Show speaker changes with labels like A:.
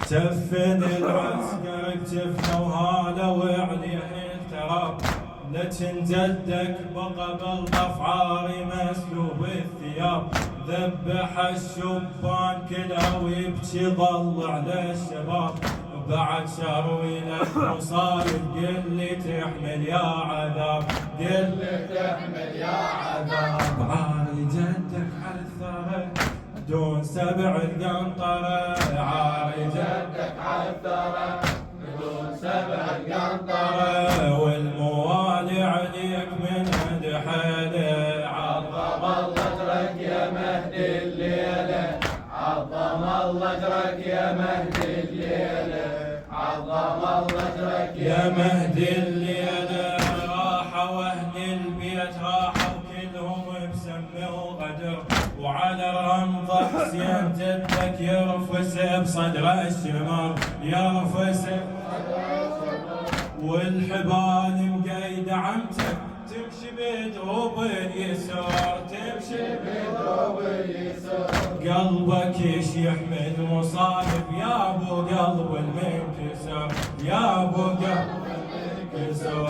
A: تفن العسكر اكتفنا وهذا وعليه التراب، لكن جدك بقى بالضفعاري مسلوب الثياب، ذبح الشبان كله ويبكي ظل على الشباب، بعد شروي المصايب قل لي تحمل يا عذاب، قل لي تحمل يا عذاب، عاري جدك على الثرى بدون سبع القنطرة، عاري جدك على الثرى بدون سبع القنطرة، والموالي عليك من عند حاله، عظم الله اجرك يا مهدي الليلة، عظم الله اجرك يا مهدي الليلة، عظم الله اجرك يا مهدي الليلة، راحوا اهل البيت راحوا كلهم بسم وغدر، وعلى رمضة حسين جدك يرفس بصدر الشمر، يرفس بصدر الشمر، والحبال مقيدة عمتك تمشي بدروب اليسار، تمشي بدروب اليسار، قلبك يحمل مصايب يا ابو قلب المنكسر، يا ابو قلب المنكسر.